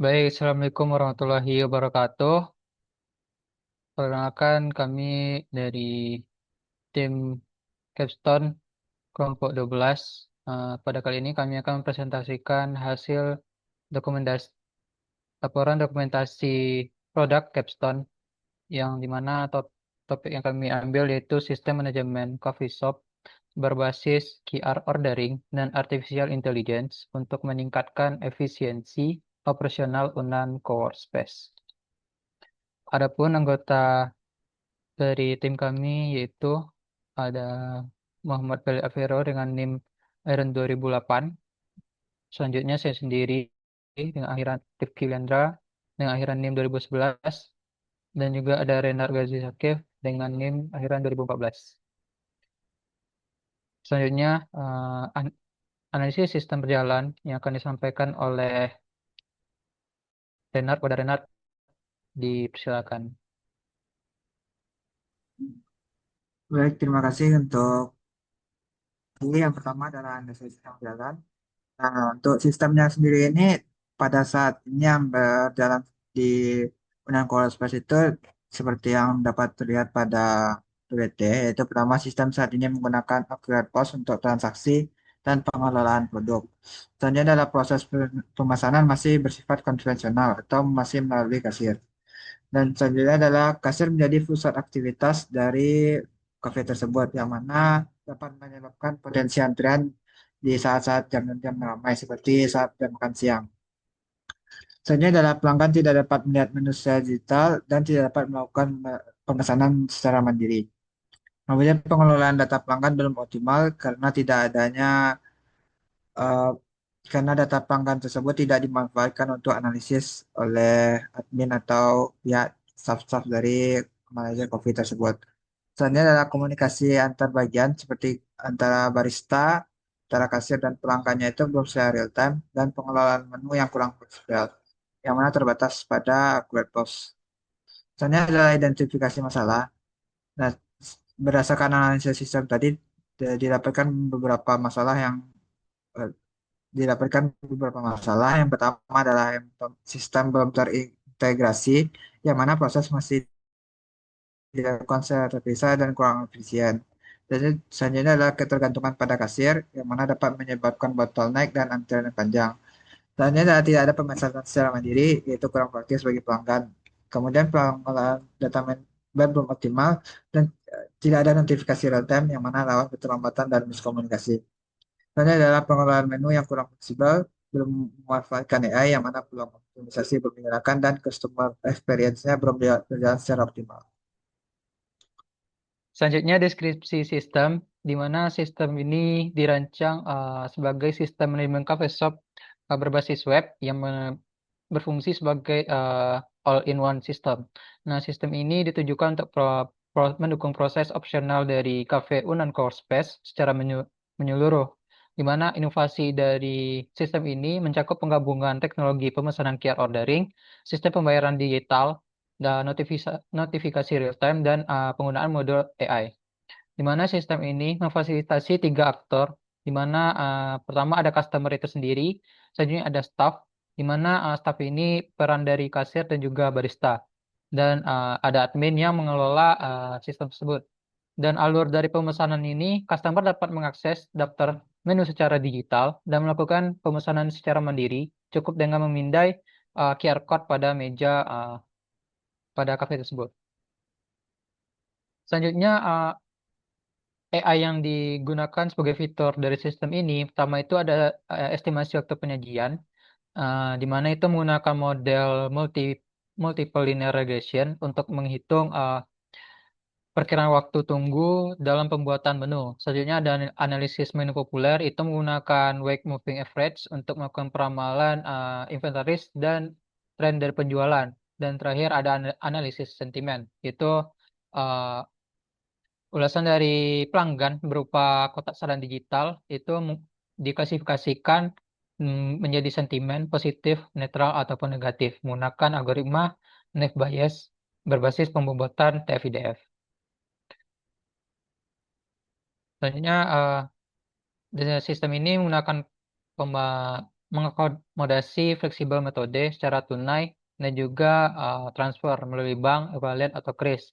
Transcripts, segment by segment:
Baik, Assalamualaikum warahmatullahi wabarakatuh. Perkenalkan kami dari tim Capstone kelompok 12. Pada kali ini kami akan mempresentasikan hasil dokumentasi, laporan dokumentasi produk Capstone yang dimana topik yang kami ambil yaitu sistem manajemen coffee shop berbasis QR ordering dan artificial intelligence untuk meningkatkan efisiensi operasional Unan Coworkspace. Adapun anggota dari tim kami yaitu ada Muhammad Khalil Afero dengan NIM Iron 2008. Selanjutnya saya sendiri dengan akhiran Rifki Lendra dengan akhiran NIM 2011. Dan juga ada Renar Gazi Sakif dengan NIM akhiran 2014. Selanjutnya analisis sistem berjalan yang akan disampaikan oleh Renar. Pada Renar dipersilakan. Baik, terima kasih untuk ini. Yang pertama adalah analisis sistem jalan. Nah, untuk sistemnya sendiri ini pada saat ini yang berjalan di Unan Space itu seperti yang dapat terlihat pada PPT, yaitu pertama sistem saat ini menggunakan upgrade POS untuk transaksi dan pengelolaan produk. Selanjutnya adalah proses pemesanan masih bersifat konvensional atau masih melalui kasir. Dan selanjutnya adalah kasir menjadi pusat aktivitas dari kafe tersebut yang mana dapat menyebabkan potensi antrian di saat-saat jam-jam ramai seperti saat jam makan siang. Selanjutnya adalah pelanggan tidak dapat melihat menu secara digital dan tidak dapat melakukan pemesanan secara mandiri. Kemudian pengelolaan data pelanggan belum optimal eh, karena data pelanggan tersebut tidak dimanfaatkan untuk analisis oleh admin atau pihak staff-staff dari manajer kopi tersebut. Selanjutnya adalah komunikasi antar bagian seperti antara barista, antara kasir dan pelanggannya itu belum secara real time dan pengelolaan menu yang kurang fleksibel, yang mana terbatas pada Google Post. Selanjutnya adalah identifikasi masalah. Nah, berdasarkan analisis sistem tadi, didapatkan beberapa masalah yang eh, didapatkan beberapa masalah. Yang pertama adalah sistem belum terintegrasi, yang mana proses masih dilakukan secara terpisah dan kurang efisien. Dan selanjutnya adalah ketergantungan pada kasir, yang mana dapat menyebabkan bottleneck dan antrian yang panjang. Selanjutnya adalah tidak ada pemesanan secara mandiri, yaitu kurang praktis bagi pelanggan. Kemudian pengelolaan data web belum optimal dan tidak ada notifikasi real time, yang mana rawan keterlambatan dan miskomunikasi. Selanjutnya adalah pengelolaan menu yang kurang fleksibel, belum memanfaatkan AI, yang mana belum optimisasi belum dinyalakan dan customer experience-nya belum berjalan secara optimal. Selanjutnya deskripsi sistem, di mana sistem ini dirancang sebagai sistem manajemen cafe shop berbasis web yang berfungsi sebagai all-in-one system. Nah, sistem ini ditujukan untuk mendukung proses opsional dari cafe Unan Core Space secara menyeluruh, di mana inovasi dari sistem ini mencakup penggabungan teknologi pemesanan QR ordering, sistem pembayaran digital, dan notifikasi real-time, dan penggunaan modul AI. Di mana sistem ini memfasilitasi tiga aktor, di mana pertama ada customer itu sendiri, selanjutnya ada staff, di mana staff ini peran dari kasir dan juga barista, dan ada admin yang mengelola sistem tersebut. Dan alur dari pemesanan ini, customer dapat mengakses daftar menu secara digital dan melakukan pemesanan secara mandiri, cukup dengan memindai QR code pada meja pada kafe tersebut. Selanjutnya, AI yang digunakan sebagai fitur dari sistem ini, pertama itu ada estimasi waktu penyajian, di mana itu menggunakan model multiple linear regression untuk menghitung perkiraan waktu tunggu dalam pembuatan menu. Selanjutnya ada analisis menu populer, itu menggunakan wake moving average untuk melakukan peramalan inventaris dan tren dari penjualan. Dan terakhir ada analisis sentimen, itu uh, ulasan dari pelanggan berupa kotak saran digital itu diklasifikasikan menjadi sentimen positif, netral, ataupun negatif menggunakan algoritma Naive Bayes berbasis pembobot TF-IDF. Selanjutnya, sistem ini menggunakan mengakomodasi fleksibel metode secara tunai dan juga transfer melalui bank, e-wallet, atau kris.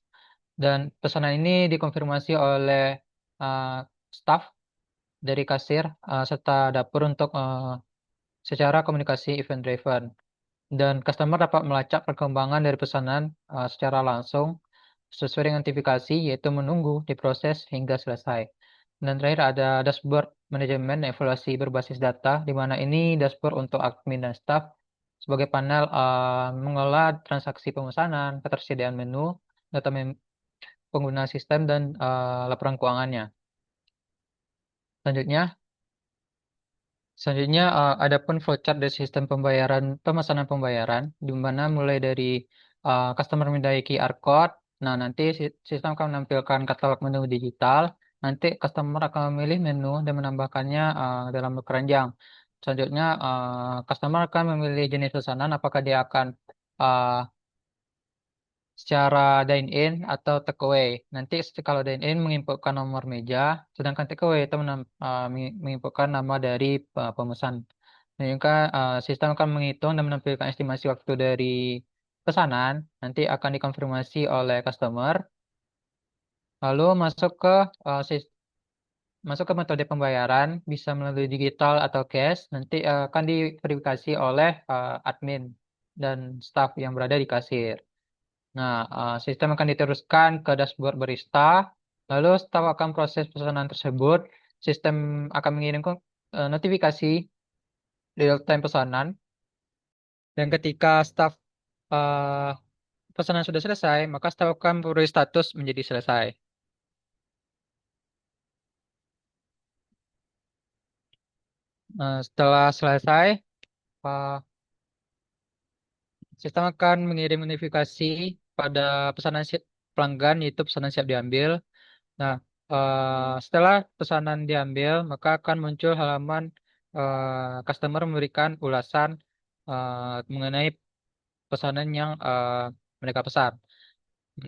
Dan pesanan ini dikonfirmasi oleh uh, staf dari kasir serta dapur untuk secara komunikasi event driven. Dan customer dapat melacak perkembangan dari pesanan secara langsung sesuai dengan notifikasi, yaitu menunggu diproses hingga selesai. Dan terakhir ada dashboard manajemen evaluasi berbasis data, di mana ini dashboard untuk admin dan staff sebagai panel mengelola transaksi pemesanan, ketersediaan menu, data pengguna sistem, dan laporan keuangannya. Selanjutnya, Selanjutnya, ada pun flowchart dari sistem pembayaran, pemesanan pembayaran, di mana mulai dari customer memiliki QR code. Nah, nanti sistem akan menampilkan katalog menu digital. Nanti customer akan memilih menu dan menambahkannya dalam keranjang. Selanjutnya, customer akan memilih jenis pesanan, apakah dia akan uh, secara dine-in atau take away. Nanti kalau dine-in menginputkan nomor meja, sedangkan take away itu menginputkan nama dari pemesan. Dan juga sistem akan menghitung dan menampilkan estimasi waktu dari pesanan, nanti akan dikonfirmasi oleh customer, lalu masuk ke metode pembayaran, bisa melalui digital atau cash, nanti akan diverifikasi oleh admin dan staff yang berada di kasir. Nah, sistem akan diteruskan ke dashboard barista, lalu setelah akan proses pesanan tersebut, sistem akan mengirimkan notifikasi real-time pesanan, dan ketika staf eh, pesanan sudah selesai, maka staf akan memberi status menjadi selesai. Setelah selesai, eh, sistem akan mengirim notifikasi pada pesanan pelanggan, yaitu pesanan siap diambil. Nah, setelah pesanan diambil, maka akan muncul halaman customer memberikan ulasan mengenai pesanan yang mereka pesan.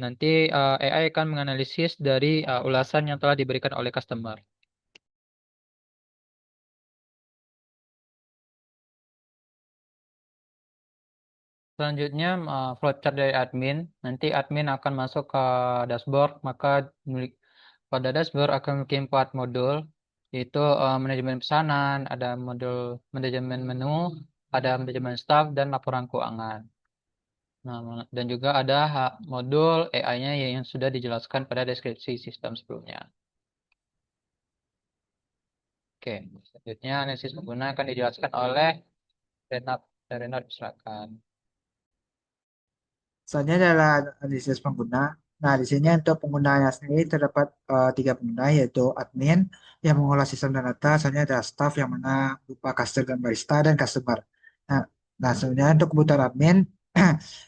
Nanti AI akan menganalisis dari ulasan yang telah diberikan oleh customer. Selanjutnya, flowchart dari admin. Nanti admin akan masuk ke dashboard, maka pada dashboard akan memiliki 4 modul, yaitu manajemen pesanan, ada modul manajemen menu, ada manajemen staff, dan laporan keuangan. Nah, dan juga ada modul AI-nya yang sudah dijelaskan pada deskripsi sistem sebelumnya. Oke, selanjutnya analisis pengguna akan dijelaskan oleh Renat. Renat, silakan. Selanjutnya adalah analisis pengguna. Nah, di sini untuk penggunanya sendiri terdapat tiga pengguna, yaitu admin yang mengolah sistem dan data. Selanjutnya ada staff yang mana berupa kasir dan barista dan customer. Nah, sebenarnya untuk kebutuhan admin,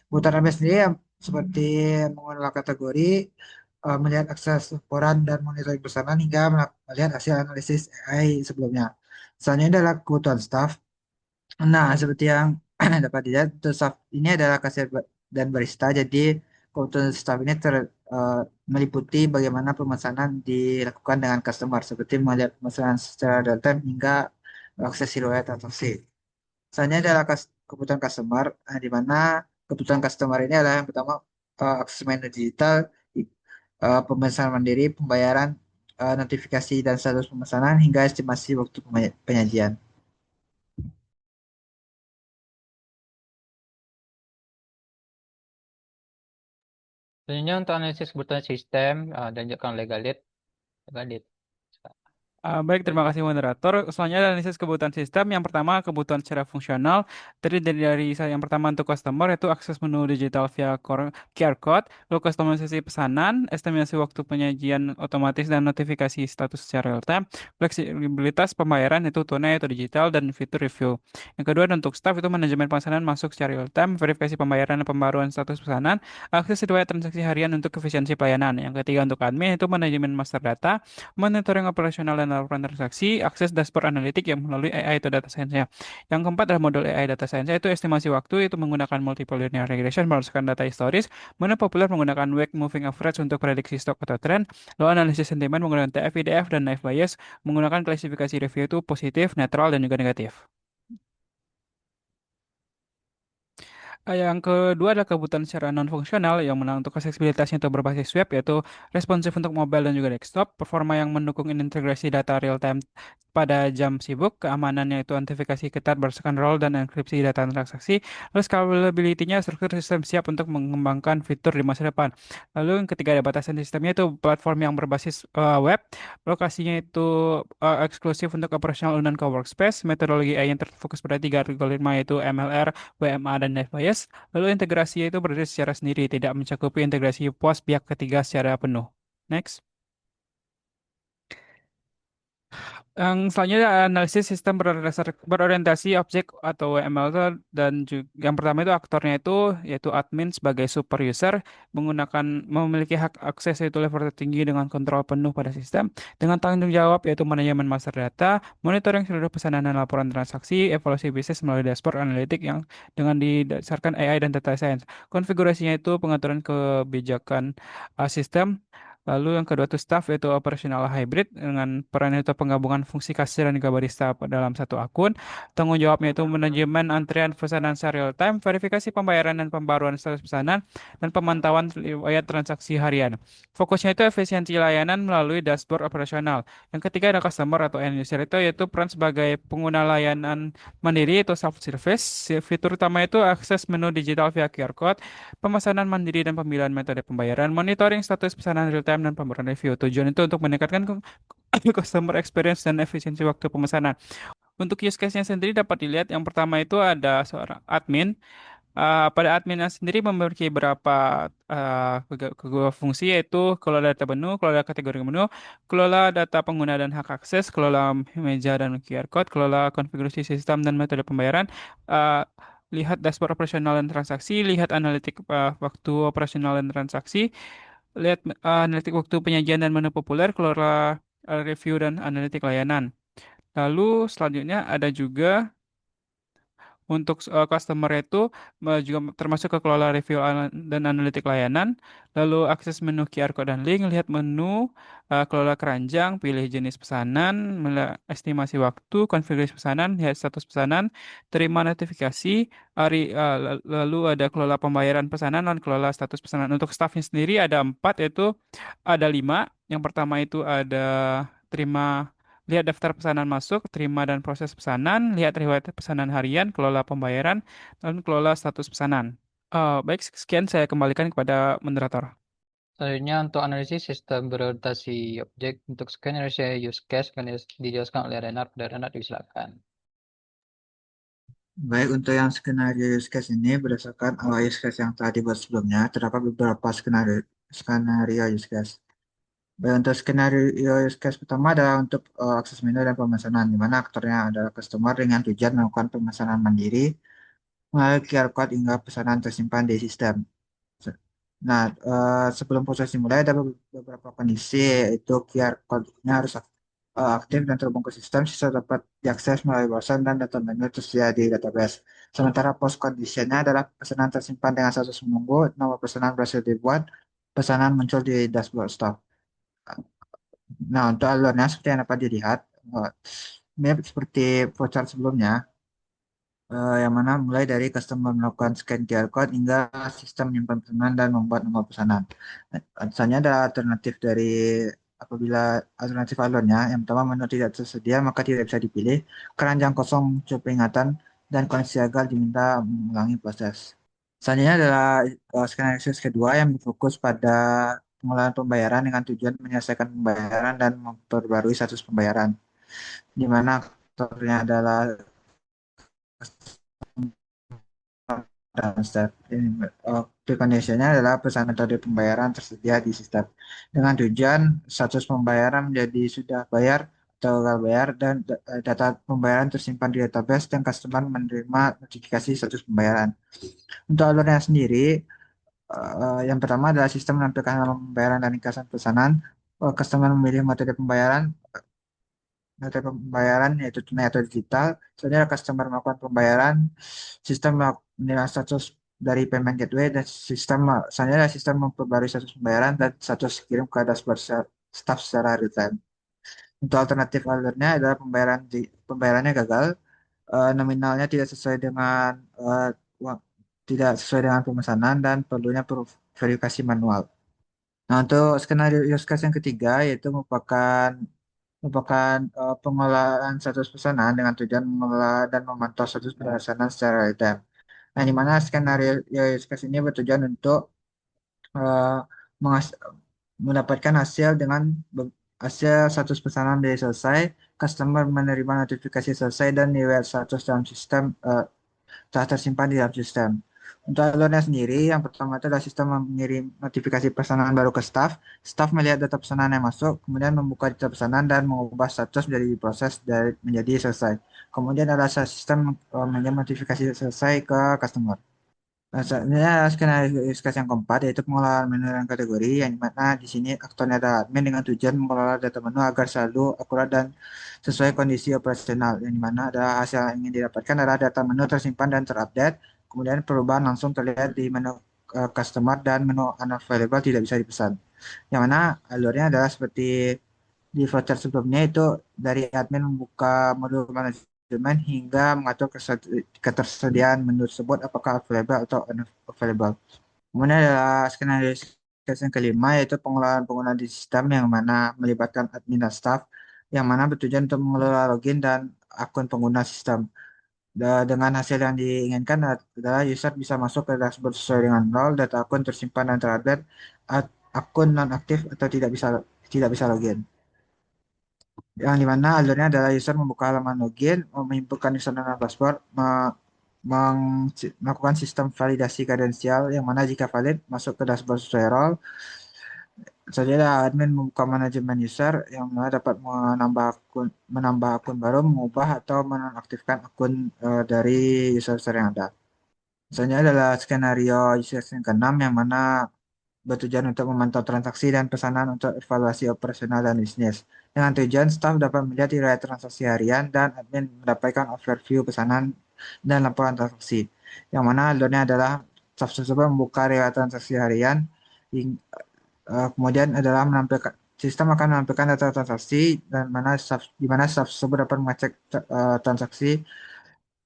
kebutuhan admin sendiri seperti mengolah kategori, melihat akses laporan dan monitoring pesanan hingga melihat hasil analisis AI sebelumnya. Selanjutnya adalah kebutuhan staff. Nah, seperti yang dapat dilihat, untuk staff ini adalah kasir dan barista. Jadi, kebutuhan staff ini meliputi bagaimana pemesanan dilakukan dengan customer, seperti melihat pemesanan secara real time hingga akses riwayat transaksi. Selanjutnya adalah kebutuhan customer, di mana kebutuhan customer ini adalah yang pertama akses menu digital, pemesanan mandiri, pembayaran, notifikasi dan status pemesanan hingga estimasi waktu penyajian. Selanjutnya untuk analisis kebutuhan sistem dan juga legalit. Legalit. Baik, terima kasih moderator. Selanjutnya ada analisis kebutuhan sistem. Yang pertama, kebutuhan secara fungsional. Terdiri dari yang pertama untuk customer, yaitu akses menu digital via QR code, lalu kustomisasi pesanan, estimasi waktu penyajian otomatis dan notifikasi status secara real time, fleksibilitas pembayaran itu tunai atau digital, dan fitur review. Yang kedua, untuk staff itu manajemen pesanan masuk secara real time, verifikasi pembayaran dan pembaruan status pesanan, akses riwayat transaksi harian untuk efisiensi pelayanan. Yang ketiga, untuk admin itu manajemen master data, monitoring operasional dan laporan transaksi, akses dashboard analitik yang melalui AI atau data science-nya. Yang keempat adalah modul AI data science, yaitu estimasi waktu, itu menggunakan multiple linear regression berdasarkan data historis, mana populer menggunakan weight moving average untuk prediksi stok atau tren, lalu analisis sentimen menggunakan TF, IDF, dan knife bias, menggunakan klasifikasi review itu positif, netral, dan juga negatif. Yang kedua adalah kebutuhan secara non-fungsional yang mana untuk aksesibilitasnya itu berbasis web yaitu responsif untuk mobile dan juga desktop, performa yang mendukung integrasi data real time pada jam sibuk, keamanannya itu autentikasi ketat berdasarkan role dan enkripsi data transaksi, lalu scalability-nya struktur sistem siap untuk mengembangkan fitur di masa depan. Lalu yang ketiga ada batasan sistemnya itu platform yang berbasis web, lokasinya itu eksklusif untuk operasional dan co-workspace, metodologi AI yang terfokus pada tiga algoritma yaitu MLR, WMA, dan Device. Lalu integrasinya itu berdiri secara sendiri, tidak mencakupi integrasi pos pihak ketiga secara penuh. Next. Yang selanjutnya adalah analisis sistem berorientasi objek atau ML itu, dan juga yang pertama itu aktornya itu yaitu admin sebagai super user menggunakan memiliki hak akses yaitu level tertinggi dengan kontrol penuh pada sistem dengan tanggung jawab yaitu manajemen master data, monitoring seluruh pesanan dan laporan transaksi, evaluasi bisnis melalui dashboard analitik yang dengan didasarkan AI dan data science. Konfigurasinya itu pengaturan kebijakan sistem. Lalu yang kedua itu staff yaitu operational hybrid dengan peran itu penggabungan fungsi kasir dan juga barista dalam satu akun. Tanggung jawabnya itu manajemen antrian pesanan secara real time, verifikasi pembayaran dan pembaruan status pesanan, dan pemantauan riwayat transaksi harian. Fokusnya itu efisiensi layanan melalui dashboard operasional. Yang ketiga ada customer atau end user itu yaitu peran sebagai pengguna layanan mandiri atau self-service. Fitur utama itu akses menu digital via QR code, pemesanan mandiri dan pemilihan metode pembayaran, monitoring status pesanan real time dan pemberian review. Tujuan itu untuk meningkatkan customer experience dan efisiensi waktu pemesanan. Untuk use case-nya sendiri dapat dilihat yang pertama itu ada seorang admin. Pada adminnya sendiri memiliki beberapa fungsi yaitu kelola data menu, kelola kategori menu, kelola data pengguna dan hak akses, kelola meja dan QR code, kelola konfigurasi sistem dan metode pembayaran, uh, lihat dashboard operasional dan transaksi, lihat analitik waktu operasional dan transaksi, lihat analitik waktu penyajian dan menu populer, kelola review dan analitik layanan. Lalu selanjutnya ada juga untuk customer itu juga termasuk ke kelola review dan analitik layanan, lalu akses menu QR code dan link, lihat menu, kelola keranjang, pilih jenis pesanan, estimasi waktu, konfigurasi pesanan, lihat status pesanan, terima notifikasi, lalu ada kelola pembayaran pesanan dan kelola status pesanan. Untuk staffnya sendiri ada empat, yaitu ada lima. Yang pertama itu ada terima. Lihat daftar pesanan masuk, terima dan proses pesanan, lihat riwayat pesanan harian, kelola pembayaran, dan kelola status pesanan. Baik, sekian saya kembalikan kepada moderator. Selanjutnya untuk analisis sistem berorientasi objek untuk skenario use case akan dijelaskan oleh Renard. Renard silakan. Baik, untuk yang skenario use case ini berdasarkan use case yang telah dibuat sebelumnya, terdapat beberapa skenario use case. Baik, untuk skenario use case pertama adalah untuk akses menu dan pemesanan, di mana aktornya adalah customer dengan tujuan melakukan pemesanan mandiri melalui QR code hingga pesanan tersimpan di sistem. Nah, sebelum proses dimulai ada beberapa kondisi, yaitu QR code-nya harus aktif dan terhubung ke sistem, sisa dapat diakses melalui browser dan data menu tersedia di database. Sementara post conditionnya adalah pesanan tersimpan dengan status menunggu, nomor pesanan berhasil dibuat, pesanan muncul di dashboard stock. Nah, untuk alurnya seperti yang dapat dilihat, eh, mirip seperti voucher sebelumnya, yang mana mulai dari customer melakukan scan QR code hingga sistem menyimpan pesanan dan membuat nomor pesanan. Misalnya ada apabila alternatif alurnya, yang pertama menu tidak tersedia maka tidak bisa dipilih, keranjang kosong muncul peringatan, dan kondisi gagal diminta mengulangi proses. Selanjutnya adalah skenario kedua yang berfokus pada pengelolaan pembayaran dengan tujuan menyelesaikan pembayaran dan memperbarui status pembayaran, di mana aktornya adalah dan step preconditionnya adalah pesan metode pembayaran tersedia di sistem dengan tujuan status pembayaran menjadi sudah bayar atau gagal bayar, dan data pembayaran tersimpan di database dan customer menerima notifikasi status pembayaran. Untuk alurnya sendiri, yang pertama adalah sistem menampilkan halaman pembayaran dan ringkasan pesanan. Customer memilih metode pembayaran yaitu tunai atau digital. Selanjutnya customer melakukan pembayaran, sistem menilai status dari payment gateway, dan selanjutnya sistem memperbarui status pembayaran dan status kirim ke dashboard staff secara real time. Untuk alternatif alurnya adalah pembayarannya gagal, nominalnya tidak sesuai dengan uang tidak sesuai dengan pemesanan dan perlunya verifikasi manual. Nah, untuk skenario use case yang ketiga yaitu merupakan pengelolaan status pesanan dengan tujuan mengelola dan memantau status pesanan secara real time. Nah, di mana skenario use case ini bertujuan untuk eh, mengas- mendapatkan hasil dengan hasil status pesanan dari selesai, customer menerima notifikasi selesai dan nilai status dalam sistem telah tersimpan di dalam sistem. Untuk alurnya sendiri, yang pertama itu adalah sistem mengirim notifikasi pesanan baru ke staff. Staff melihat data pesanan yang masuk, kemudian membuka data pesanan dan mengubah status dari proses dari menjadi selesai. Kemudian ada sistem mengirim notifikasi selesai ke customer. Nah, selanjutnya skenario use case yang keempat yaitu pengelolaan menu dan kategori yang dimana di sini aktornya ada admin dengan tujuan mengelola data menu agar selalu akurat dan sesuai kondisi operasional yang dimana ada hasil yang ingin didapatkan adalah data menu tersimpan dan terupdate kemudian perubahan langsung terlihat di menu customer dan menu unavailable tidak bisa dipesan yang mana alurnya adalah seperti di flowchart sebelumnya itu dari admin membuka modul manajemen hingga mengatur ketersediaan menu tersebut apakah available atau unavailable. Kemudian adalah skenario case yang kelima yaitu pengelolaan penggunaan di sistem yang mana melibatkan admin dan staff yang mana bertujuan untuk mengelola login dan akun pengguna sistem. Dengan hasil yang diinginkan adalah user bisa masuk ke dashboard sesuai dengan role, data akun tersimpan dan terupdate, akun non aktif atau tidak bisa login yang dimana alurnya adalah user membuka halaman login, menginputkan username dan password, melakukan sistem validasi kredensial yang mana jika valid masuk ke dashboard sesuai role. Selanjutnya admin membuka manajemen user yang mana dapat menambah akun baru, mengubah atau menonaktifkan akun dari user yang ada. Selanjutnya adalah skenario user yang keenam yang mana bertujuan untuk memantau transaksi dan pesanan untuk evaluasi operasional dan bisnis. Dengan tujuan, staf dapat melihat riwayat transaksi harian dan admin mendapatkan overview pesanan dan laporan transaksi. Yang mana alurnya adalah staf tersebut membuka riwayat transaksi harian, kemudian adalah menampilkan sistem akan menampilkan data transaksi dan di mana staf tersebut dapat mengecek transaksi.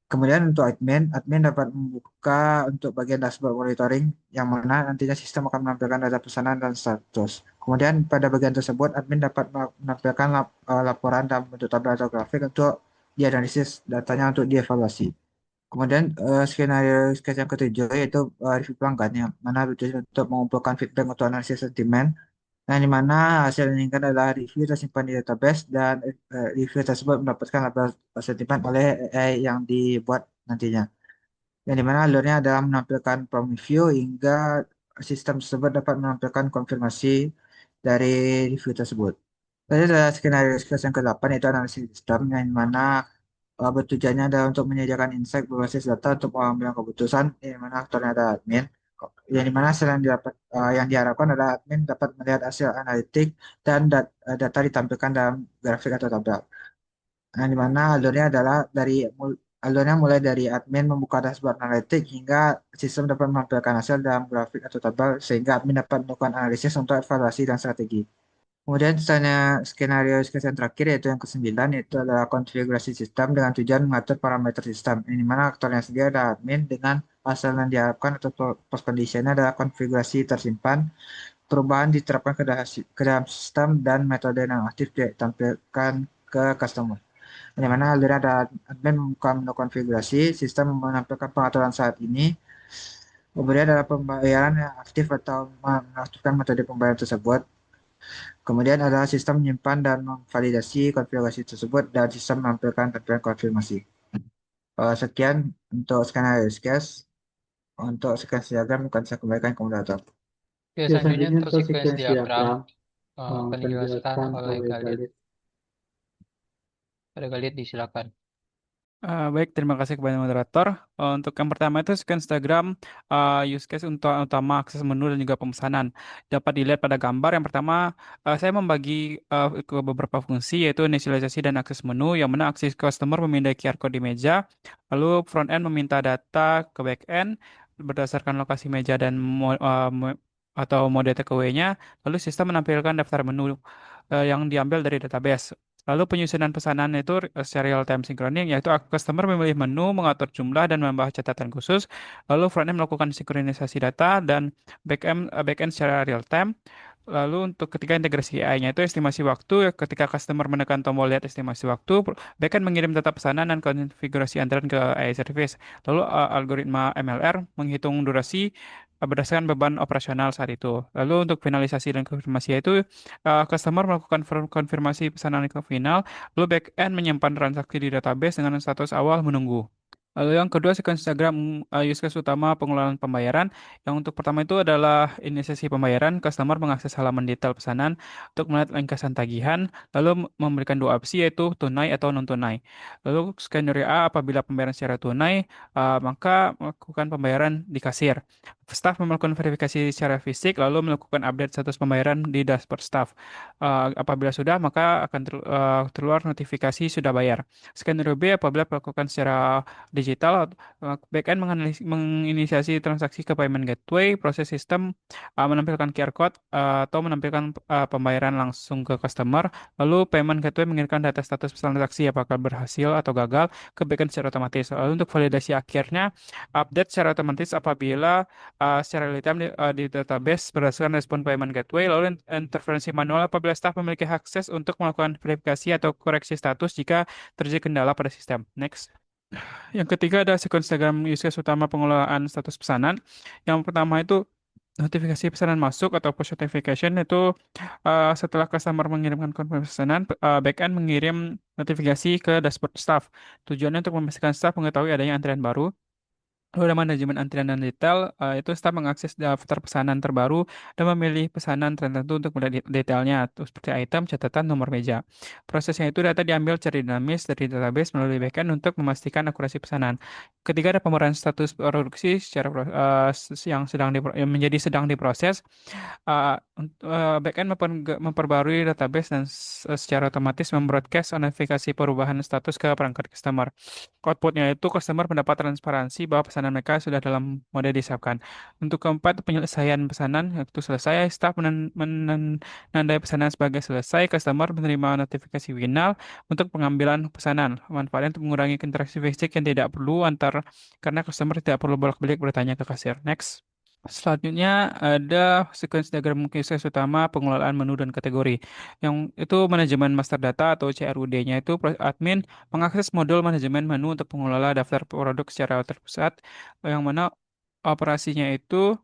Kemudian untuk admin dapat membuka untuk bagian dashboard monitoring yang mana nantinya sistem akan menampilkan data pesanan dan status. Kemudian pada bagian tersebut admin dapat menampilkan laporan dalam bentuk tabel atau grafik untuk dianalisis datanya untuk dievaluasi. Kemudian skenario case yang ketujuh yaitu review pelanggan yang mana bertujuan untuk mengumpulkan feedback untuk analisis sentimen yang dimana hasil yang diinginkan adalah review tersimpan di database dan review tersebut mendapatkan label sentimen oleh AI yang dibuat nantinya. Yang dimana alurnya adalah menampilkan prompt review hingga sistem tersebut dapat menampilkan konfirmasi dari review tersebut. Lalu ada skenario case yang ke-8 yaitu analisis sistem yang dimana bertujuannya adalah untuk menyediakan insight berbasis data untuk pengambilan keputusan yang mana aktornya ada admin yang dimana hasil yang diharapkan adalah admin dapat melihat hasil analitik dan data ditampilkan dalam grafik atau tabel. Nah, dimana alurnya mulai dari admin membuka dashboard analitik hingga sistem dapat menampilkan hasil dalam grafik atau tabel sehingga admin dapat melakukan analisis untuk evaluasi dan strategi. Kemudian misalnya skenario case yang terakhir yaitu yang kesembilan yaitu adalah konfigurasi sistem dengan tujuan mengatur parameter sistem. Ini mana aktornya sendiri adalah admin dengan asal yang diharapkan atau post conditionnya adalah konfigurasi tersimpan, perubahan diterapkan ke dalam sistem dan metode yang aktif ditampilkan ke customer. Di mana alurnya ada admin membuka menu konfigurasi, sistem menampilkan pengaturan saat ini, kemudian adalah pembayaran yang aktif atau mengaktifkan metode pembayaran tersebut. Kemudian adalah sistem menyimpan dan memvalidasi konfigurasi tersebut dan sistem menampilkan tampilan konfirmasi. Sekian untuk skenario use case. Untuk sequence diagram akan saya kembalikan ke moderator. Oke, Ya, selanjutnya selanjutnya untuk untuk sequence sequence diagram diagram akan akan dijelaskan dijelaskan oleh oleh Galit. Khalid. Pada Galit disilakan. Baik, terima kasih kepada moderator. Untuk yang pertama itu scan Instagram use case untuk utama akses menu dan juga pemesanan. Dapat dilihat pada gambar. Yang pertama, saya membagi ke beberapa fungsi yaitu inisialisasi dan akses menu, yang mana akses customer memindai QR code di meja, lalu front end meminta data ke back end berdasarkan lokasi meja dan atau mode takeaway-nya, lalu sistem menampilkan daftar menu yang diambil dari database. Lalu penyusunan pesanan itu secara real time synchroning, yaitu customer memilih menu, mengatur jumlah, dan menambah catatan khusus. Lalu frontend melakukan sinkronisasi data dan backend secara real time. Lalu untuk ketiga integrasi AI-nya itu estimasi waktu, ketika customer menekan tombol lihat estimasi waktu, backend mengirim data pesanan dan konfigurasi antrian ke AI service. Lalu algoritma MLR menghitung durasi berdasarkan beban operasional saat itu. Lalu untuk finalisasi dan konfirmasi itu customer melakukan konfirmasi pesanan ke final, lalu backend menyimpan transaksi di database dengan status awal menunggu. Lalu yang kedua, sequence diagram use case utama pengelolaan pembayaran. Yang untuk pertama itu adalah inisiasi pembayaran. Customer mengakses halaman detail pesanan untuk melihat ringkasan tagihan, lalu memberikan dua opsi yaitu tunai atau non-tunai. Lalu skenario A, apabila pembayaran secara tunai, maka melakukan pembayaran di kasir. Staff melakukan verifikasi secara fisik, lalu melakukan update status pembayaran di dashboard staff. Apabila sudah, maka akan terluar notifikasi sudah bayar. Skenario B, apabila melakukan secara digital, backend menginisiasi transaksi ke payment gateway, proses sistem menampilkan QR code atau menampilkan pembayaran langsung ke customer, lalu payment gateway mengirimkan data status transaksi apakah berhasil atau gagal ke backend secara otomatis. Lalu untuk validasi akhirnya, update secara otomatis apabila secara real time di database berdasarkan respon payment gateway, lalu interferensi manual apabila staff memiliki akses untuk melakukan verifikasi atau koreksi status jika terjadi kendala pada sistem. Next. Yang ketiga ada sequence diagram use case utama pengelolaan status pesanan. Yang pertama itu notifikasi pesanan masuk atau push notification itu setelah customer mengirimkan konfirmasi pesanan, backend mengirim notifikasi ke dashboard staff. Tujuannya untuk memastikan staff mengetahui adanya antrian baru. Lalu ada manajemen antrian dan detail, itu staf mengakses daftar pesanan terbaru dan memilih pesanan tertentu untuk melihat detailnya, seperti item, catatan, nomor meja. Prosesnya itu data diambil secara dinamis dari database melalui backend untuk memastikan akurasi pesanan. Ketiga ada pembaruan status produksi secara yang yang menjadi sedang diproses. Backend memperbarui database dan secara otomatis membroadcast notifikasi perubahan status ke perangkat customer. Outputnya itu customer mendapat transparansi bahwa pesanan mereka sudah dalam mode disiapkan. Untuk keempat, penyelesaian pesanan, yaitu selesai, staff menandai pesanan sebagai selesai, customer menerima notifikasi final untuk pengambilan pesanan. Manfaatnya untuk mengurangi interaksi fisik yang tidak perlu karena customer tidak perlu bolak-balik bertanya ke kasir. Next. Selanjutnya ada sequence diagram case utama pengelolaan menu dan kategori. Yang itu manajemen master data atau CRUD-nya itu admin mengakses modul manajemen menu untuk pengelola daftar produk secara terpusat, yang mana operasinya itu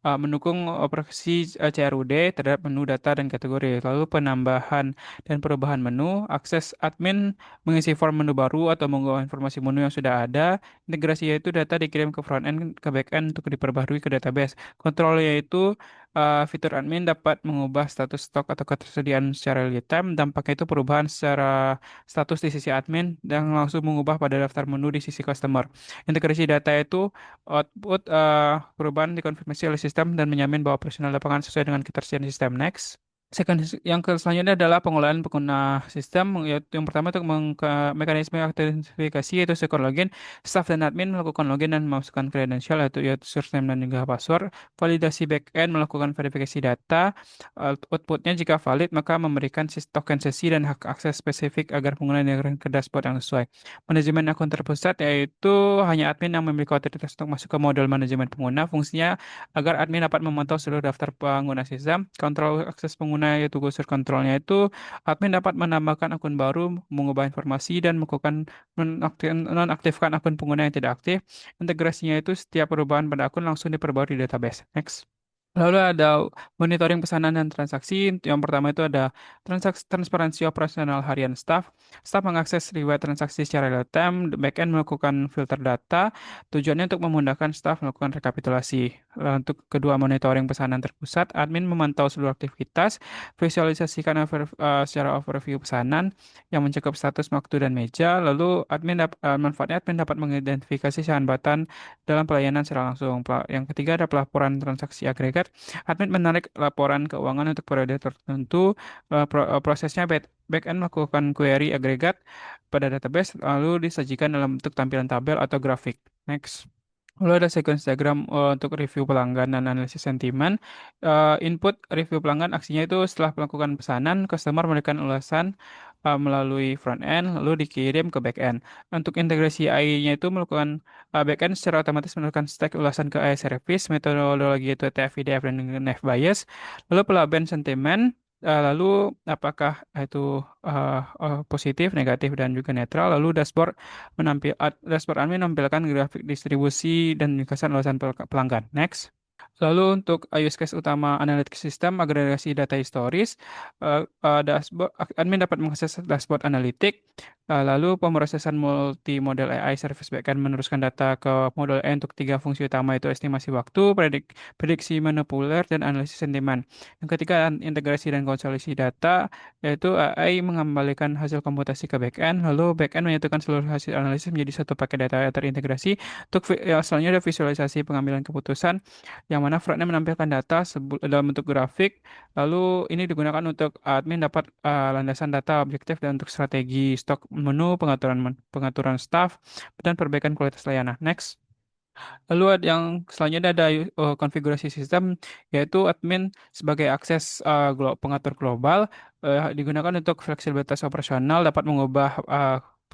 mendukung operasi CRUD terhadap menu data dan kategori. Lalu penambahan dan perubahan menu, akses admin mengisi form menu baru atau mengubah informasi menu yang sudah ada. Integrasi yaitu data dikirim ke front end ke back end untuk diperbaharui ke database. Kontrol yaitu fitur admin dapat mengubah status stok atau ketersediaan secara real time. Dampaknya itu perubahan secara status di sisi admin dan langsung mengubah pada daftar menu di sisi customer. Integrasi data itu output perubahan dikonfirmasi oleh sistem dan menjamin bahwa operasional lapangan sesuai dengan ketersediaan sistem. Next. Yang selanjutnya adalah pengelolaan pengguna sistem, yaitu yang pertama itu mekanisme autentifikasi yaitu secure login. Staff dan admin melakukan login dan memasukkan kredensial yaitu username dan juga password. Validasi backend melakukan verifikasi data. Outputnya jika valid maka memberikan token sesi dan hak akses spesifik agar pengguna diarahkan ke dashboard yang sesuai. Manajemen akun terpusat yaitu hanya admin yang memiliki otoritas untuk masuk ke modul manajemen pengguna. Fungsinya agar admin dapat memantau seluruh daftar pengguna sistem. Kontrol akses pengguna yaitu user kontrolnya itu admin dapat menambahkan akun baru, mengubah informasi dan melakukan nonaktifkan akun pengguna yang tidak aktif. Integrasinya itu setiap perubahan pada akun langsung diperbarui di database. Next. Lalu ada monitoring pesanan dan transaksi. Yang pertama itu ada transparansi operasional harian staff. Staff mengakses riwayat transaksi secara real time. Backend melakukan filter data. Tujuannya untuk memudahkan staff melakukan rekapitulasi. Untuk kedua, monitoring pesanan terpusat. Admin memantau seluruh aktivitas. Visualisasikan secara overview pesanan yang mencakup status, waktu, dan meja. Lalu manfaatnya admin dapat mengidentifikasi hambatan dalam pelayanan secara langsung. Yang ketiga ada pelaporan transaksi agregat. Admin menarik laporan keuangan untuk periode tertentu. Prosesnya backend melakukan query agregat pada database lalu disajikan dalam bentuk tampilan tabel atau grafik. Next. Lalu ada sequence diagram untuk review pelanggan dan analisis sentimen. Input review pelanggan aksinya itu setelah melakukan pesanan, customer memberikan ulasan melalui front end lalu dikirim ke back end. Untuk integrasi AI-nya itu melakukan back end secara otomatis melakukan stack ulasan ke AI service, metodologi itu TF-IDF dan NAV bias, lalu pelabelan sentimen, lalu apakah itu positif, negatif dan juga netral, lalu dashboard admin menampilkan grafik distribusi dan kesan ulasan pelanggan. Next. Lalu untuk use case utama analytics system, agregasi data historis, dashboard, admin dapat mengakses dashboard analitik, lalu pemrosesan multi-model AI service backend meneruskan data ke model AI untuk tiga fungsi utama itu estimasi waktu, prediksi manipuler, dan analisis sentimen. Yang ketiga, integrasi dan konsolidasi data, yaitu AI mengembalikan hasil komputasi ke backend, lalu backend menyatukan seluruh hasil analisis menjadi satu paket data yang terintegrasi. Untuk selanjutnya ada visualisasi pengambilan keputusan yang mana frontend menampilkan data dalam bentuk grafik. Lalu ini digunakan untuk admin dapat landasan data objektif dan untuk strategi stok menu, pengaturan staff, dan perbaikan kualitas layanan. Next. Lalu yang selanjutnya ada konfigurasi sistem, yaitu admin sebagai akses pengatur global digunakan untuk fleksibilitas operasional, dapat mengubah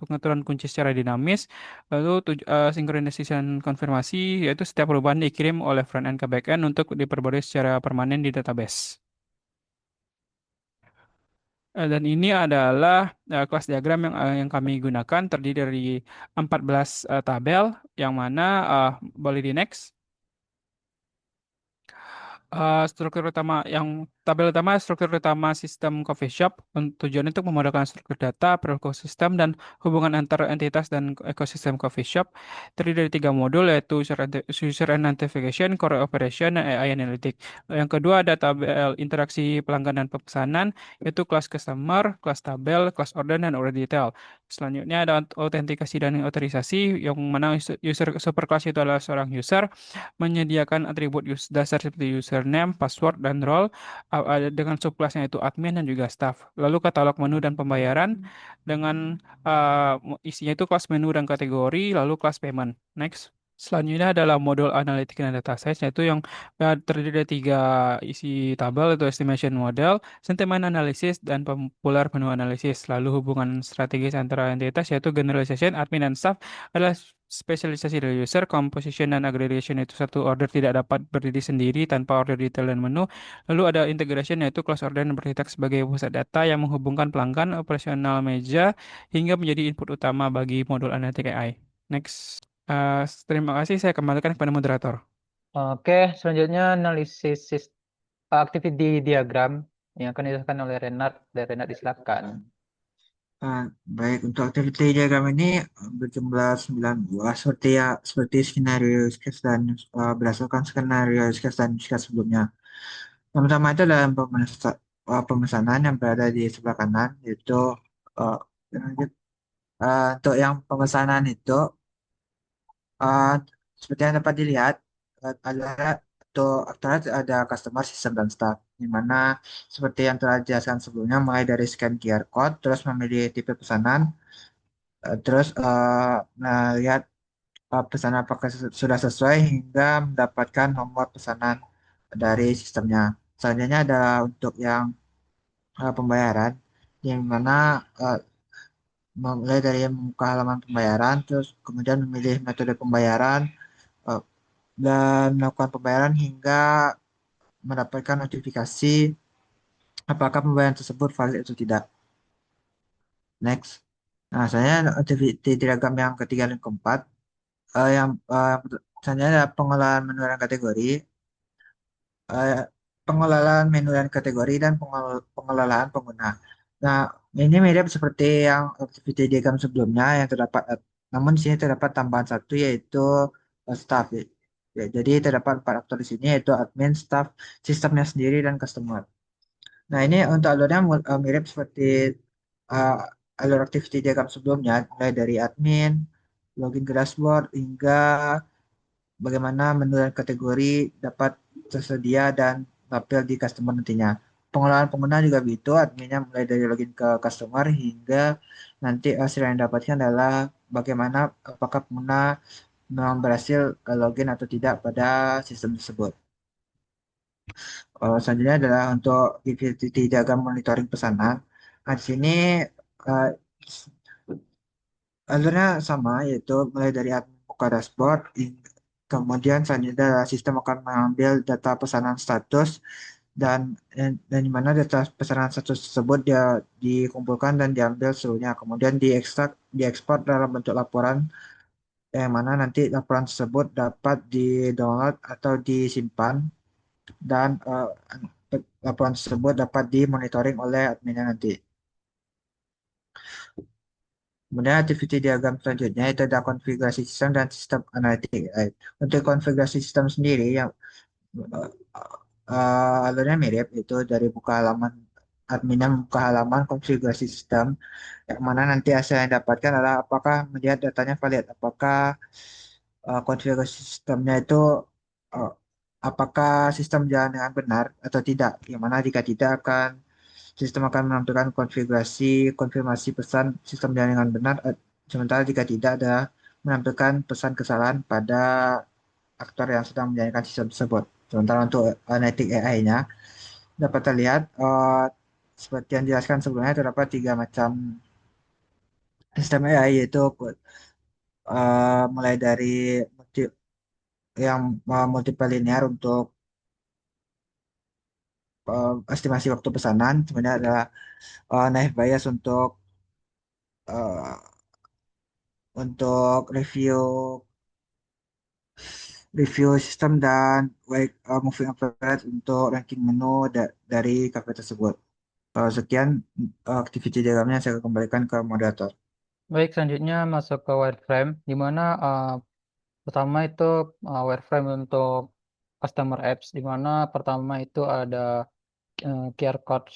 pengaturan kunci secara dinamis, lalu sinkronisasi dan konfirmasi, yaitu setiap perubahan dikirim oleh front-end ke back-end untuk diperbarui secara permanen di database. Dan ini adalah kelas diagram yang kami gunakan terdiri dari 14 tabel, yang mana boleh di next. Struktur utama yang tabel utama struktur utama sistem coffee shop tujuan untuk memodelkan struktur data, perilaku sistem dan hubungan antar entitas dan ekosistem coffee shop terdiri dari tiga modul yaitu user identification, core operation, dan AI analytic. Yang kedua ada tabel interaksi pelanggan dan pemesanan yaitu kelas customer, kelas tabel, kelas order dan order detail. Selanjutnya ada autentikasi dan otorisasi yang mana user superclass itu adalah seorang user menyediakan atribut dasar seperti username, password, dan role dengan subclassnya itu admin dan juga staff. Lalu katalog menu dan pembayaran dengan isinya itu kelas menu dan kategori, lalu kelas payment. Next. Selanjutnya adalah modul analitik dan data science, yaitu yang terdiri dari tiga isi tabel, itu estimation model, sentiment analysis, dan popular menu analysis. Lalu hubungan strategis antara entitas, yaitu generalization, admin, dan staff, adalah spesialisasi dari user, composition, dan aggregation, itu satu order tidak dapat berdiri sendiri tanpa order detail dan menu. Lalu ada integration, yaitu class order yang bertindak sebagai pusat data yang menghubungkan pelanggan, operasional meja, hingga menjadi input utama bagi modul analitik AI. Next. Terima kasih, saya kembalikan kepada moderator. Oke, selanjutnya analisis activity diagram yang akan dijelaskan oleh Renat. Renat disilakan. Baik, untuk activity diagram ini berjumlah 9 buah seperti skenario use case dan berdasarkan skenario use case dan use case sebelumnya. Yang pertama itu dalam pemesanan yang berada di sebelah kanan, yaitu uh, untuk yang pemesanan itu uh, seperti yang dapat dilihat ada untuk aktual ada customer, system, dan staff, di mana seperti yang telah dijelaskan sebelumnya mulai dari scan QR code, terus memilih tipe pesanan, terus melihat pesanan apakah sudah sesuai hingga mendapatkan nomor pesanan dari sistemnya. Selanjutnya adalah untuk yang pembayaran, di mana mulai dari membuka halaman pembayaran, terus kemudian memilih metode pembayaran, eh, dan melakukan pembayaran hingga mendapatkan notifikasi apakah pembayaran tersebut valid atau tidak. Next. Nah, saya aktiviti diagram yang ketiga dan keempat, yang misalnya ada pengelolaan menu dan kategori, eh, pengelolaan menu dan kategori, dan pengelolaan pengguna. Nah, ini mirip seperti yang activity diagram sebelumnya yang terdapat, namun di sini terdapat tambahan satu yaitu staff. Ya, jadi terdapat empat aktor di sini yaitu admin, staff, sistemnya sendiri, dan customer. Nah, ini untuk alurnya mirip seperti uh, alur activity diagram sebelumnya, mulai dari admin, login ke dashboard, hingga bagaimana menu dan kategori dapat tersedia dan tampil di customer nantinya. Pengelolaan pengguna juga begitu, adminnya mulai dari login ke customer hingga nanti hasil yang didapatkan adalah bagaimana apakah pengguna memang berhasil login atau tidak pada sistem tersebut. Selanjutnya adalah untuk activity diagram monitoring pesanan. Nah, di sini eh, alurnya sama, yaitu mulai dari admin buka dashboard, kemudian selanjutnya adalah sistem akan mengambil data pesanan status dan dan di mana data pesanan status tersebut dia dikumpulkan dan diambil seluruhnya, kemudian diekstrak, diekspor dalam bentuk laporan yang mana nanti laporan tersebut dapat di-download atau disimpan dan laporan tersebut dapat dimonitoring oleh adminnya nanti. Kemudian aktiviti diagram selanjutnya itu ada konfigurasi sistem dan sistem analitik AI. Untuk konfigurasi sistem sendiri yang eh, alurnya mirip, itu dari buka halaman adminnya membuka halaman konfigurasi sistem yang mana nanti hasil yang didapatkan adalah apakah melihat datanya valid, apakah konfigurasi sistemnya itu eh, apakah sistem jalan dengan benar atau tidak. Yang mana jika tidak akan sistem akan menampilkan konfigurasi konfirmasi pesan sistem jalan dengan benar, sementara jika tidak ada menampilkan pesan kesalahan pada aktor yang sedang menjalankan sistem tersebut. Sementara untuk analytic AI-nya dapat terlihat seperti yang dijelaskan sebelumnya terdapat tiga macam sistem AI, yaitu mulai dari yang multiple linear untuk estimasi waktu pesanan, kemudian ada naive Bayes untuk review review sistem dan moving average untuk ranking menu dari kafe tersebut. Sekian activity diagramnya, saya kembalikan ke moderator. Baik, selanjutnya masuk ke wireframe, di mana pertama itu wireframe untuk customer apps, di mana pertama itu ada QR code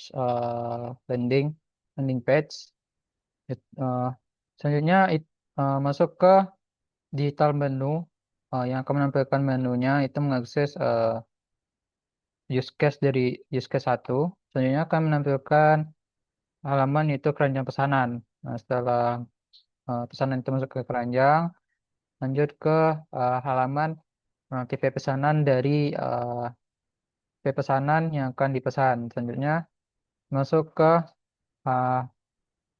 landing page. Eh, selanjutnya masuk ke digital menu, yang akan menampilkan menunya itu mengakses use case dari use case 1. Selanjutnya akan menampilkan halaman itu keranjang pesanan. Nah, setelah pesanan itu masuk ke keranjang, lanjut ke halaman tipe pesanan dari tipe pesanan yang akan dipesan. Selanjutnya masuk ke uh,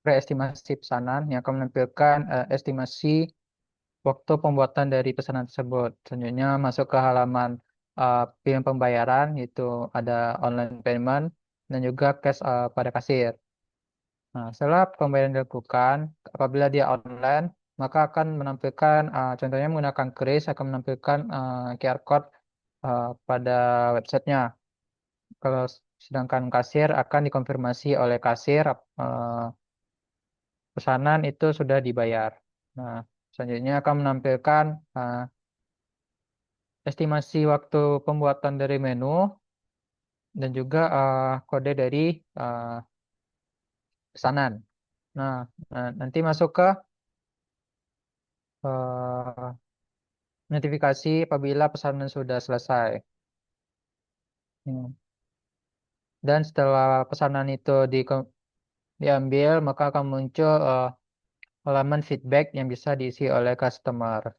preestimasi pesanan yang akan menampilkan estimasi waktu pembuatan dari pesanan tersebut. Selanjutnya masuk ke halaman pilihan pembayaran, yaitu ada online payment dan juga cash pada kasir. Nah, setelah pembayaran dilakukan, apabila dia online, maka akan menampilkan, contohnya menggunakan Kris, akan menampilkan QR code pada websitenya. Kalau sedangkan kasir akan dikonfirmasi oleh kasir pesanan itu sudah dibayar. Nah, selanjutnya akan menampilkan estimasi waktu pembuatan dari menu dan juga kode dari pesanan. Nah, nanti masuk ke eh, notifikasi apabila pesanan sudah selesai. Hmm. Dan setelah pesanan itu diambil, maka akan muncul halaman feedback yang bisa diisi oleh customer.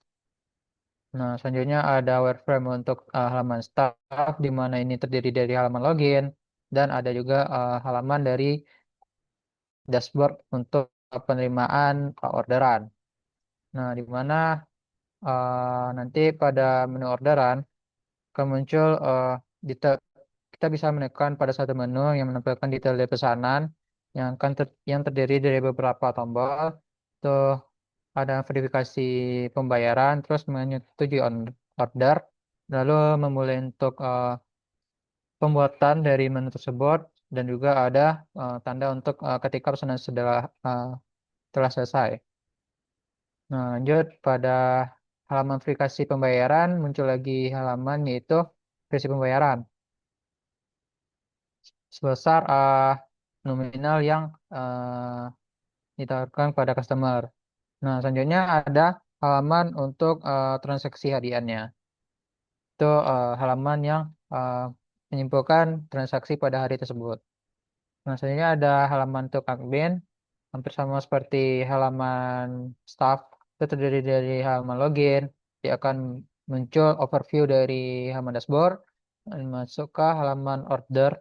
Nah, selanjutnya ada wireframe untuk halaman staff, di mana ini terdiri dari halaman login, dan ada juga halaman dari dashboard untuk penerimaan orderan. Nah, di mana nanti pada menu orderan akan muncul detail. Kita bisa menekan pada satu menu yang menampilkan detail dari pesanan yang terdiri dari beberapa tombol. Tuh ada verifikasi pembayaran, terus menyetujui order, lalu memulai untuk pembuatan dari menu tersebut, dan juga ada tanda untuk ketika pesanan telah selesai. Nah, lanjut pada halaman verifikasi pembayaran, muncul lagi halaman yaitu verifikasi pembayaran sebesar nominal yang ditawarkan pada customer. Nah, selanjutnya ada halaman untuk transaksi hariannya. Itu halaman yang eh, menyimpulkan transaksi pada hari tersebut. Nah, selanjutnya ada halaman untuk admin, hampir sama seperti halaman staff. Itu terdiri dari halaman login. Dia akan muncul overview dari halaman dashboard, dan masuk ke halaman order,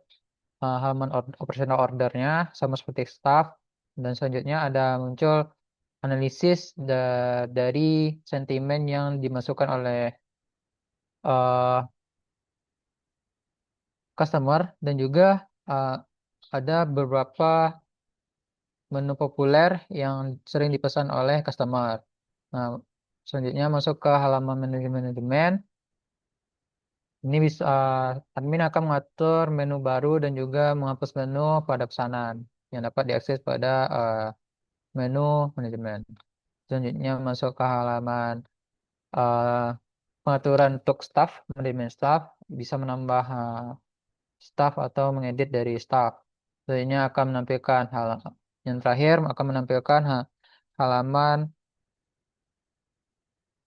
halaman operasional ordernya, sama seperti staff. Dan selanjutnya ada muncul analisis dari sentimen yang dimasukkan oleh eh, customer dan juga eh, ada beberapa menu populer yang sering dipesan oleh customer. Nah, selanjutnya masuk ke halaman manajemen. Ini bisa admin akan mengatur menu baru dan juga menghapus menu pada pesanan yang dapat diakses pada menu manajemen. Selanjutnya masuk ke halaman eh, pengaturan untuk staff, manajemen staff bisa menambah staff atau mengedit dari staff. Selanjutnya akan menampilkan hal yang terakhir akan menampilkan halaman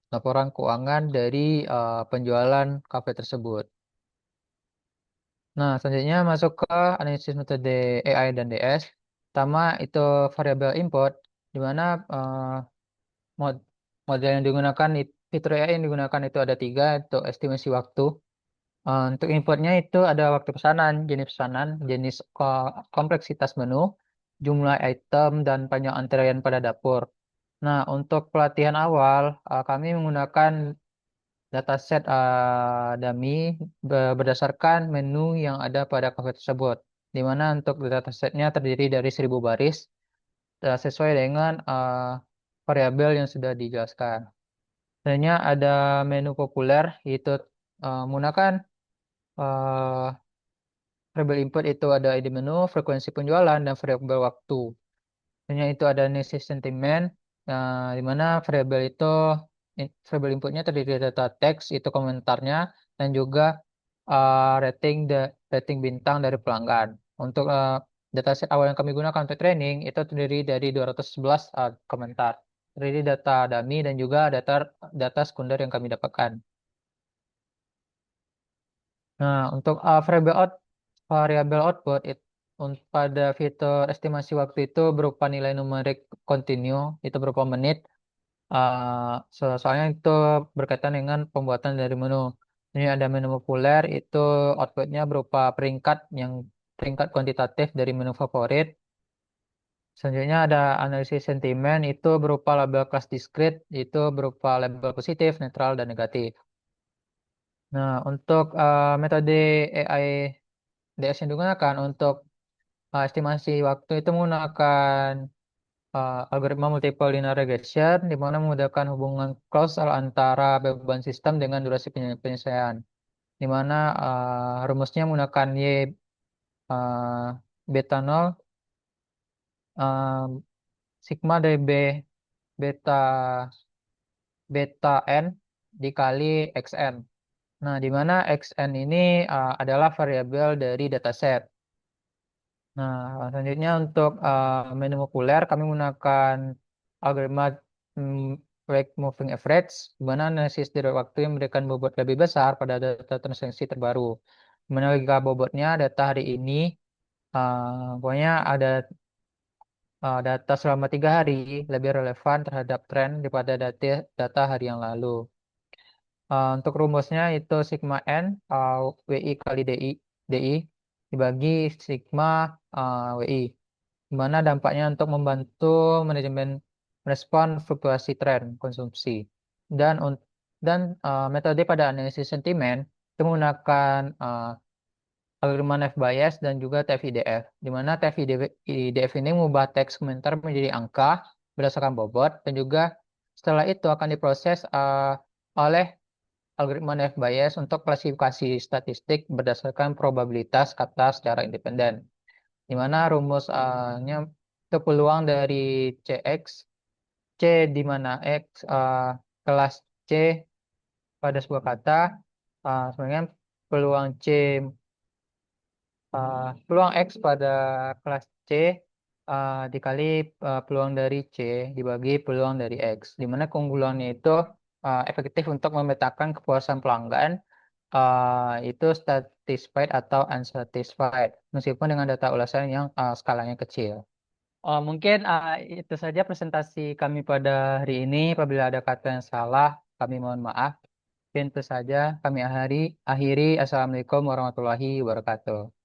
laporan keuangan dari penjualan kafe tersebut. Nah, selanjutnya masuk ke analisis metode AI dan DS. Pertama itu variabel input, di mana mod- model yang digunakan, fitur AI yang digunakan itu ada tiga, untuk estimasi waktu. Untuk inputnya itu ada waktu pesanan, jenis kompleksitas menu, jumlah item, dan panjang antrean pada dapur. Nah, untuk pelatihan awal, kami menggunakan dataset dummy berdasarkan menu yang ada pada kafe tersebut, di mana untuk datasetnya terdiri dari 1000 baris, sesuai dengan variabel yang sudah dijelaskan. Selanjutnya ada menu populer, yaitu menggunakan eh, variabel input itu ada ID menu, frekuensi penjualan, dan variabel waktu. Selanjutnya itu ada analisis sentimen, di mana variabel inputnya terdiri dari data teks, itu komentarnya, dan juga rating bintang dari pelanggan. Untuk dataset awal yang kami gunakan untuk training itu terdiri dari 211 komentar. Terdiri data dummy dan juga data sekunder yang kami dapatkan. Nah, untuk variabel output pada fitur estimasi waktu itu berupa nilai numerik kontinu, itu berupa menit. Soalnya itu berkaitan dengan pembuatan dari menu. Ini ada menu populer, itu outputnya berupa peringkat kuantitatif dari menu favorit. Selanjutnya ada analisis sentimen, itu berupa label kelas discrete, itu berupa label positif, netral, dan negatif. Nah, untuk metode AI DS yang digunakan untuk estimasi waktu itu menggunakan algoritma multiple linear regression, di mana memudahkan hubungan kausal antara beban sistem dengan durasi penyelesaian, di mana rumusnya menggunakan uh, beta 0, uh, sigma dari beta beta n dikali xn. Nah, di mana xn ini adalah variabel dari dataset. Nah, selanjutnya untuk menu populer kami menggunakan algoritma mm, Wake Moving Average, di mana analisis dari waktu yang memberikan bobot lebih besar pada data transaksi terbaru. Di mana logika bobotnya data hari ini, pokoknya ada data selama 3 hari lebih relevan terhadap tren daripada data hari yang lalu. Untuk rumusnya itu sigma n WI kali DI dibagi sigma WI, di mana dampaknya untuk membantu manajemen merespon fluktuasi tren konsumsi. Dan metode pada analisis sentimen itu menggunakan algoritma Naive Bayes dan juga TF-IDF, di mana TF-IDF ini mengubah teks komentar menjadi angka berdasarkan bobot, dan juga setelah itu akan diproses oleh algoritma Naive Bayes untuk klasifikasi statistik berdasarkan probabilitas kata secara independen, di mana rumusnya itu peluang dari CX, C di mana X kelas C pada sebuah kata, sebenarnya peluang peluang X pada kelas C dikali peluang dari C dibagi peluang dari X, di mana keunggulannya itu efektif untuk memetakan kepuasan pelanggan, itu satisfied atau unsatisfied, meskipun dengan data ulasan yang skalanya kecil. Mungkin itu saja presentasi kami pada hari ini. Apabila ada kata yang salah, kami mohon maaf. Mungkin itu saja kami akhiri. Assalamualaikum warahmatullahi wabarakatuh.